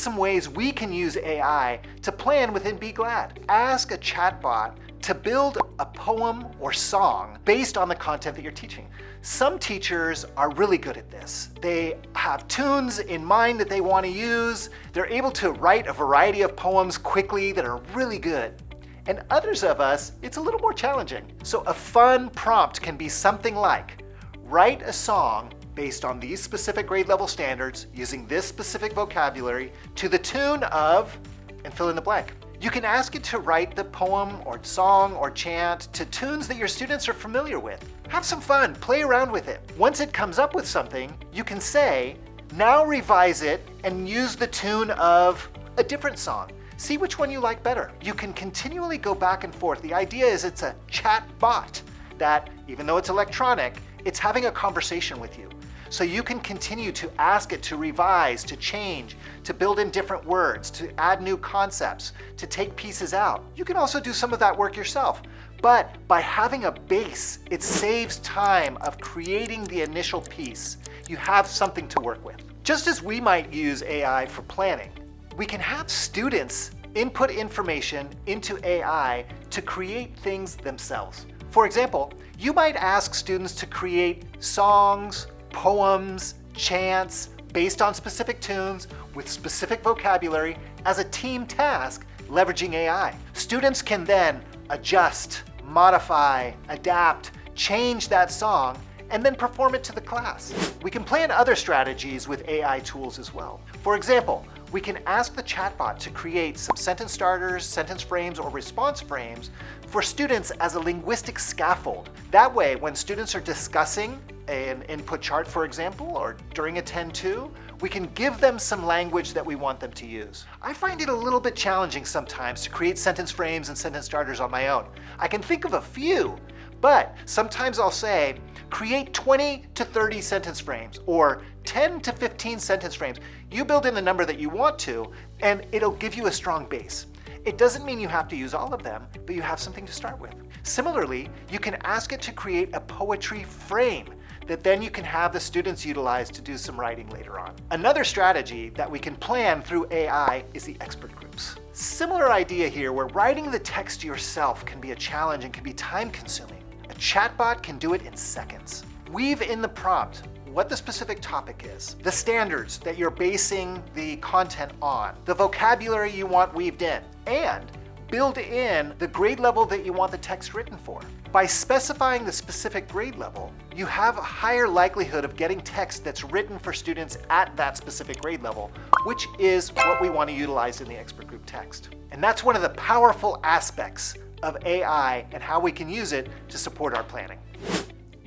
some ways we can use AI to plan within beglad. Ask a chatbot to build a poem or song based on the content that you're teaching. Some teachers are really good at this. They have tunes in mind that they want to use. They're able to write a variety of poems quickly that are really good. And others of us, it's a little more challenging. So a fun prompt can be something like, write a song based on these specific grade level standards using this specific vocabulary to the tune of, and fill in the blank. You can ask it to write the poem or song or chant to tunes that your students are familiar with. Have some fun, play around with it. Once it comes up with something, you can say, now revise it and use the tune of a different song. See which one you like better. You can continually go back and forth. The idea is it's a chat bot that, even though it's electronic, it's having a conversation with you. So you can continue to ask it to revise, to change, to build in different words, to add new concepts, to take pieces out. You can also do some of that work yourself. But by having a base, it saves time of creating the initial piece. You have something to work with. Just as we might use AI for planning, we can have students input information into AI to create things themselves. For example, you might ask students to create songs, poems, chants based on specific tunes with specific vocabulary as a team task leveraging AI. Students can then adjust, modify, adapt, change that song, and then perform it to the class. We can plan other strategies with AI tools as well. For example, we can ask the chatbot to create some sentence starters, sentence frames, or response frames for students as a linguistic scaffold. That way, when students are discussing an input chart, for example, or during a 10-2, we can give them some language that we want them to use. I find it a little bit challenging sometimes to create sentence frames and sentence starters on my own. I can think of a few, but sometimes I'll say, create 20 to 30 sentence frames or 10 to 15 sentence frames. You build in the number that you want to, and it'll give you a strong base. It doesn't mean you have to use all of them, but you have something to start with. Similarly, you can ask it to create a poetry frame that then you can have the students utilize to do some writing later on. Another strategy that we can plan through AI is the expert groups. Similar idea here, where writing the text yourself can be a challenge and can be time-consuming. A chatbot can do it in seconds. Weave in the prompt what the specific topic is, the standards that you're basing the content on, the vocabulary you want weaved in, and build in the grade level that you want the text written for. By specifying the specific grade level, you have a higher likelihood of getting text that's written for students at that specific grade level, which is what we want to utilize in the expert group text. And that's one of the powerful aspects of AI and how we can use it to support our planning.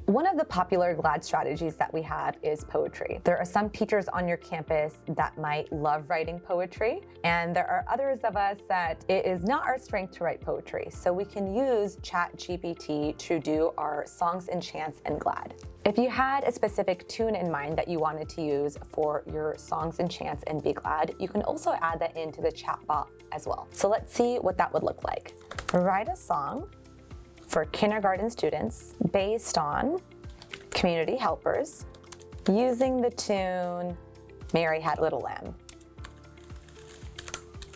One of the popular GLAD strategies that we have is poetry. There are some teachers on your campus that might love writing poetry, and there are others of us that it is not our strength to write poetry. So we can use ChatGPT to do our songs and chants in GLAD. If you had a specific tune in mind that you wanted to use for your songs and chants in beglad, you can also add that into the chatbot as well. So let's see what that would look like. Write a song for kindergarten students based on community helpers using the tune Mary Had a Little Lamb.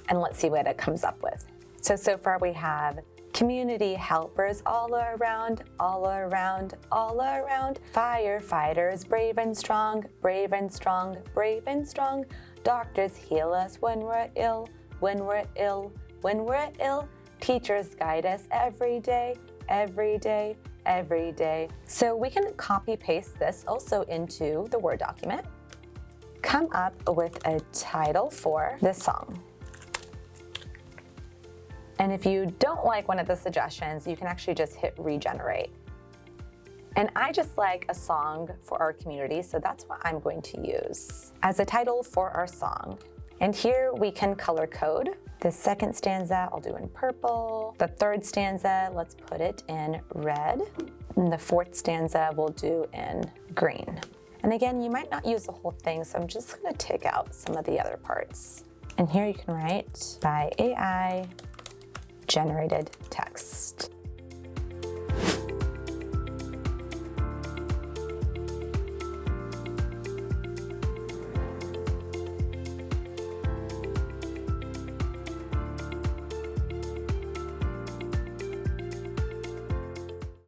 And let's see what it comes up with. So far we have community helpers all around, all around, all around. Firefighters brave and strong, brave and strong, brave and strong. Doctors heal us when we're ill, when we're ill, when we're ill. Teachers guide us every day, every day, every day. So we can copy paste this also into the Word document. Come up with a title for this song. And if you don't like one of the suggestions, you can actually just hit regenerate. And I just like a song for our community, so that's what I'm going to use as a title for our song. And here we can color code. The second stanza I'll do in purple. The third stanza, let's put it in red. And the fourth stanza we'll do in green. And again, you might not use the whole thing, so I'm just gonna take out some of the other parts. And here you can write by AI generated text.